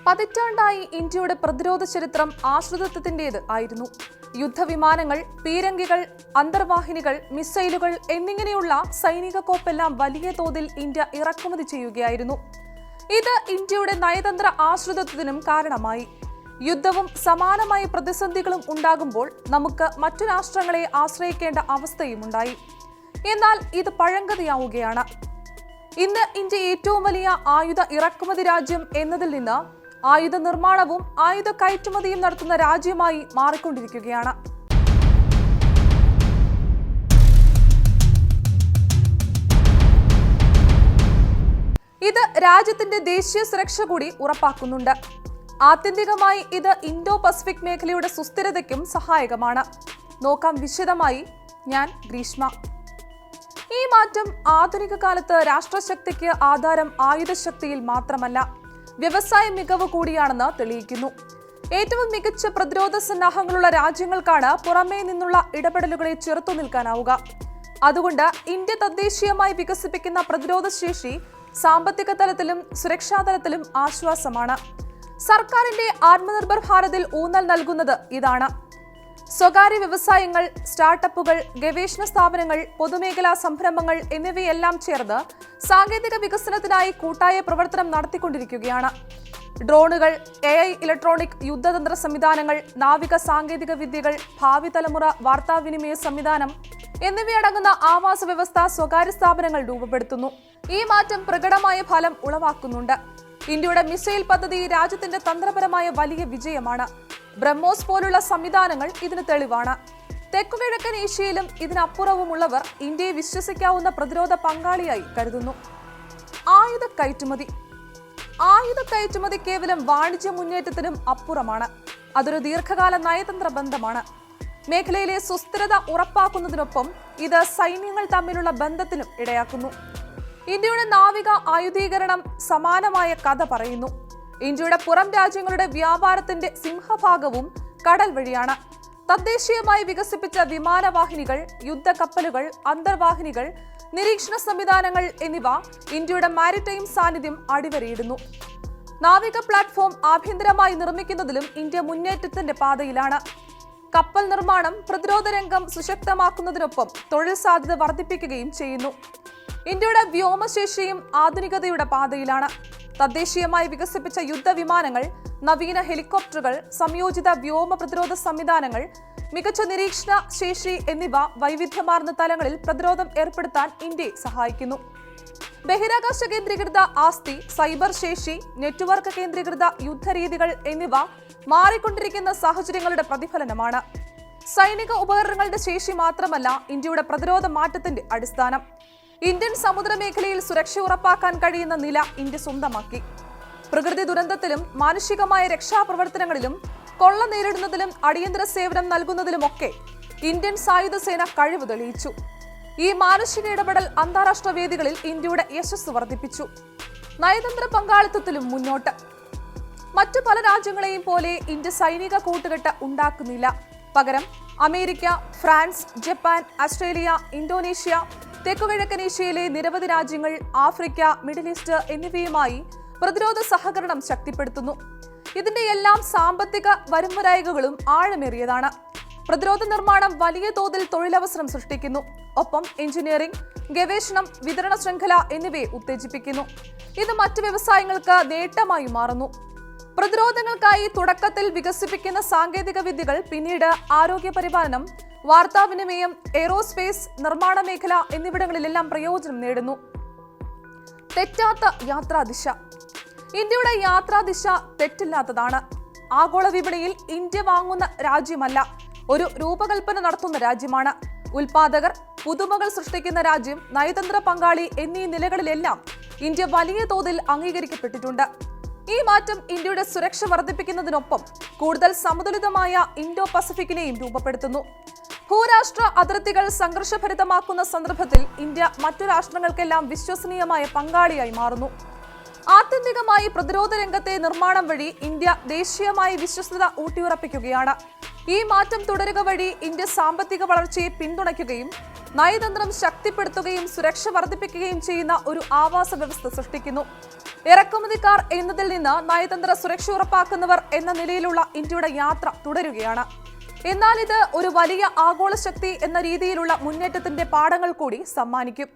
പതിറ്റാണ്ടായി ഇന്ത്യയുടെ പ്രതിരോധ ചരിത്രം ആശ്രിതത്വത്തിന്റേത് ആയിരുന്നു. യുദ്ധവിമാനങ്ങൾ, പീരങ്കികൾ, അന്തർവാഹിനികൾ, മിസൈലുകൾ എന്നിങ്ങനെയുള്ള സൈനിക കോപ്പെല്ലാം വലിയ തോതിൽ ഇന്ത്യ ഇറക്കുമതി ചെയ്യുകയായിരുന്നു. ഇത് ഇന്ത്യയുടെ നയതന്ത്ര ആശ്രിതത്വത്തിനും കാരണമായി. യുദ്ധവും സമാനമായ പ്രതിസന്ധികളും ഉണ്ടാകുമ്പോൾ നമുക്ക് മറ്റു രാഷ്ട്രങ്ങളെ ആശ്രയിക്കേണ്ട അവസ്ഥയുമുണ്ടായി. എന്നാൽ ഇത് പഴങ്കഥയാവുകയാണ്. ഇന്ന് ഇന്ത്യ ഏറ്റവും വലിയ ആയുധ ഇറക്കുമതി രാജ്യം എന്നതിൽ നിന്ന് ആയുധ നിർമ്മാണവും ആയുധ കയറ്റുമതിയും നടത്തുന്ന രാജ്യമായി മാറിക്കൊണ്ടിരിക്കുകയാണ്. ഇത് രാജ്യത്തിന്റെ ദേശീയ സുരക്ഷ കൂടി ഉറപ്പാക്കുന്നുണ്ട്. ആത്യന്തികമായി ഇത് ഇൻഡോ പസഫിക് മേഖലയുടെ സുസ്ഥിരതയ്ക്കും സഹായകമാണ്. നോക്കാം വിശദമായി. ഞാൻ ഗ്രീഷ്മ. ഈ മാറ്റം ആധുനിക കാലത്ത് രാഷ്ട്രശക്തിക്ക് ആധാരം ആയുധശക്തിയിൽ മാത്രമല്ല, വ്യവസായ മികവ് കൂടിയാണെന്ന് തെളിയിക്കുന്നു. ഏറ്റവും മികച്ച പ്രതിരോധ സന്നാഹങ്ങളുള്ള രാജ്യങ്ങൾക്കാണ് പുറമേ നിന്നുള്ള ഇടപെടലുകളെ ചെറുത്തു നിൽക്കാനാവുക. അതുകൊണ്ട് ഇന്ത്യ തദ്ദേശീയമായി വികസിപ്പിക്കുന്ന പ്രതിരോധ ശേഷി സാമ്പത്തിക തലത്തിലും സുരക്ഷാ തലത്തിലും ആശ്വാസമാണ്. സർക്കാരിന്റെ ആത്മനിർഭർ ഭാരതിൽ ഊന്നൽ നൽകുന്നത് ഇതാണ്. സ്വകാര്യ വ്യവസായങ്ങൾ, സ്റ്റാർട്ടപ്പുകൾ, ഗവേഷണ സ്ഥാപനങ്ങൾ, പൊതുമേഖലാ സംരംഭങ്ങൾ എന്നിവയെല്ലാം ചേർന്ന് സാങ്കേതിക വികസനത്തിനായി കൂട്ടായ പ്രവർത്തനം നടത്തിക്കൊണ്ടിരിക്കുകയാണ്. ഡ്രോണുകൾ, AI, ഇലക്ട്രോണിക് യുദ്ധതന്ത്ര സംവിധാനങ്ങൾ, നാവിക സാങ്കേതിക വിദ്യകൾ, ഭാവി തലമുറ വാർത്താവിനിമയ സംവിധാനം എന്നിവയടങ്ങുന്ന ആവാസ വ്യവസ്ഥ സ്വകാര്യ സ്ഥാപനങ്ങൾ രൂപപ്പെടുത്തുന്നു. ഈ മാറ്റം പ്രകടമായ ഫലം ഉളവാക്കുന്നുണ്ട്. ഇന്ത്യയുടെ മിസൈൽ പദ്ധതി രാജ്യത്തിന്റെ തന്ത്രപരമായ വലിയ വിജയമാണ്. ബ്രഹ്മോസ് പോലുള്ള സംവിധാനങ്ങൾ ഇതിന് തെളിവാണ്. തെക്കുകിഴക്കൻ ഏഷ്യയിലും ഇതിനപ്പുറവുമുള്ളവർ ഇന്ത്യയെ വിശ്വസിക്കാവുന്ന പ്രതിരോധ പങ്കാളിയായി കരുതുന്നു. ആയുധ കയറ്റുമതി കേവലം വാണിജ്യ മുന്നേറ്റത്തിനും അപ്പുറമാണ്. അതൊരു ദീർഘകാല നയതന്ത്ര ബന്ധമാണ്. മേഖലയിലെ സുസ്ഥിരത ഉറപ്പാക്കുന്നതിനൊപ്പം ഇത് സൈന്യങ്ങൾ തമ്മിലുള്ള ബന്ധത്തിനും ഇടയാക്കുന്നു. ഇന്ത്യയുടെ നാവിക ആയുധീകരണം സമാനമായ കഥ പറയുന്നു. ഇന്ത്യയുടെ പുറം രാജ്യങ്ങളുടെ വ്യാപാരത്തിന്റെ സിംഹഭാഗവും കടൽ വഴിയാണ്. തദ്ദേശീയമായി വികസിപ്പിച്ച വിമാനവാഹിനികൾ, യുദ്ധക്കപ്പലുകൾ, അന്തർവാഹിനികൾ, നിരീക്ഷണ സംവിധാനങ്ങൾ എന്നിവ ഇന്ത്യയുടെ മാരിടൈം സാന്നിധ്യം അടിവരയിടുന്നു. നാവിക പ്ലാറ്റ്ഫോം ആഭ്യന്തരമായി നിർമ്മിക്കുന്നതിലും ഇന്ത്യ മുന്നേറ്റത്തിന്റെ പാതയിലാണ്. കപ്പൽ നിർമ്മാണം പ്രതിരോധ രംഗം സുശക്തമാക്കുന്നതിനൊപ്പം തൊഴിൽ സാധ്യത വർദ്ധിപ്പിക്കുകയും ചെയ്യുന്നു. ഇന്ത്യയുടെ വ്യോമശേഷിയും ആധുനികതയുടെ പാതയിലാണ്. തദ്ദേശീയമായി വികസിപ്പിച്ച യുദ്ധവിമാനങ്ങൾ, നവീന ഹെലികോപ്റ്ററുകൾ, സംയോജിത വ്യോമ പ്രതിരോധ സംവിധാനങ്ങൾ, മികച്ച നിരീക്ഷണ ശേഷി എന്നിവ വൈവിധ്യമാർന്ന തലങ്ങളിൽ പ്രതിരോധം ഏർപ്പെടുത്താൻ ഇന്ത്യയെ സഹായിക്കുന്നു. ബഹിരാകാശ കേന്ദ്രീകൃത ആസ്തി, സൈബർ ശേഷി, നെറ്റ്വർക്ക് കേന്ദ്രീകൃത യുദ്ധരീതികൾ എന്നിവ മാറിക്കൊണ്ടിരിക്കുന്ന സാഹചര്യങ്ങളുടെ പ്രതിഫലനമാണ്. സൈനിക ഉപകരണങ്ങളുടെ ശേഷി മാത്രമല്ല ഇന്ത്യയുടെ പ്രതിരോധ മാറ്റത്തിന്റെ അടിസ്ഥാനം. ഇന്ത്യൻ സമുദ്രമേഖലയിൽ സുരക്ഷ ഉറപ്പാക്കാൻ കഴിയുന്ന നില ഇന്ത്യ സ്വന്തമാക്കി. പ്രകൃതി ദുരന്തത്തിലും മാനുഷികമായ രക്ഷാപ്രവർത്തനങ്ങളിലും കൊള്ള നേരിടുന്നതിലും അടിയന്തര സേവനം നൽകുന്നതിലുമൊക്കെ ഇന്ത്യൻ സായുധ സേന കഴിവ് തെളിയിച്ചു. ഈ മാനുഷിക ഇടപെടൽ അന്താരാഷ്ട്ര വേദികളിൽ ഇന്ത്യയുടെ യശസ് വർദ്ധിപ്പിച്ചു. നയതന്ത്ര പങ്കാളിത്തത്തിലും മുന്നോട്ട്. മറ്റു പല രാജ്യങ്ങളെയും പോലെ ഇന്ത്യ സൈനിക കൂട്ടുകെട്ട് ഉണ്ടാക്കുന്നില്ല. പകരം America, France, Japan, Australia, Indonesia, തെക്കുകിഴക്കൻ ഏഷ്യയിലെ നിരവധി രാജ്യങ്ങൾ, ആഫ്രിക്ക, മിഡിൽ ഈസ്റ്റ് എന്നിവയുമായി പ്രതിരോധ സഹകരണം ശക്തിപ്പെടുത്തുന്നു. ഇതിന്റെ എല്ലാം സാമ്പത്തിക വരുംവരായികകളും ആഴമേറിയതാണ്. പ്രതിരോധ നിർമ്മാണം വലിയ തോതിൽ തൊഴിലവസരം സൃഷ്ടിക്കുന്നു. ഒപ്പം എഞ്ചിനീയറിംഗ്, ഗവേഷണം, വിതരണ ശൃംഖല എന്നിവയെ ഉത്തേജിപ്പിക്കുന്നു. ഇത് മറ്റു വ്യവസായങ്ങൾക്ക് നേട്ടമായി മാറുന്നു. പ്രതിരോധങ്ങൾക്കായി തുടക്കത്തിൽ വികസിപ്പിക്കുന്ന സാങ്കേതിക വിദ്യകൾ പിന്നീട് ആരോഗ്യപരിപാലനം, വാർത്താവിനിമയം, എയ്റോസ്പേസ്, നിർമ്മാണ മേഖല എന്നിവിടങ്ങളിലെല്ലാം പ്രയോജനം നേടുന്നു. തെറ്റാത്ത യാത്രാദിശ. ഇന്ത്യയുടെ യാത്രാദിശ തെറ്റില്ലാത്തതാണ്. ആഗോള വിപണിയിൽ ഇന്ത്യ വാങ്ങുന്ന രാജ്യമല്ല, ഒരു രൂപകൽപ്പന നടത്തുന്ന രാജ്യമാണ്. ഉൽപാദകർ, പുതുമകൾ സൃഷ്ടിക്കുന്ന രാജ്യം, നയതന്ത്ര പങ്കാളി എന്നീ നിലകളിലെല്ലാം ഇന്ത്യ വലിയ തോതിൽ അംഗീകരിക്കപ്പെട്ടിട്ടുണ്ട്. ഈ മാറ്റം ഇന്ത്യയുടെ സുരക്ഷ വർദ്ധിപ്പിക്കുന്നതിനൊപ്പം കൂടുതൽ സമതുലിതമായ ഇൻഡോ പസഫിക്കിനെയും രൂപപ്പെടുത്തുന്നു. ഭൂരാഷ്ട്ര അതിർത്തികൾ സംഘർഷഭരിതമാക്കുന്ന സന്ദർഭത്തിൽ ഇന്ത്യ മറ്റു രാഷ്ട്രങ്ങൾക്കെല്ലാം വിശ്വസനീയമായ പങ്കാളിയായി മാറുന്നു. ആത്യന്തികമായി പ്രതിരോധ രംഗത്തെ നിർമ്മാണം വഴി ഇന്ത്യ ദേശീയമായി വിശ്വസ്തത ഊട്ടിയുറപ്പിക്കുകയാണ്. ഈ മാറ്റം തുടരുക വഴി ഇന്ത്യ സാമ്പത്തിക വളർച്ചയെ പിന്തുണയ്ക്കുകയും നയതന്ത്രം ശക്തിപ്പെടുത്തുകയും സുരക്ഷ വർദ്ധിപ്പിക്കുകയും ചെയ്യുന്ന ഒരു ആവാസ വ്യവസ്ഥ സൃഷ്ടിക്കുന്നു. ഇറക്കുമതിക്കാർ എന്നതിൽ നിന്ന് നയതന്ത്ര സുരക്ഷ ഉറപ്പാക്കുന്നവർ എന്ന നിലയിലുള്ള ഇന്ത്യയുടെ യാത്ര തുടരുകയാണ്. എന്നാൽ ഇത് ഒരു വലിയ ആഗോള ശക്തി എന്ന രീതിയിലുള്ള മുന്നേറ്റത്തിന്റെ പാഠങ്ങൾ കൂടി സമ്മാനിക്കും.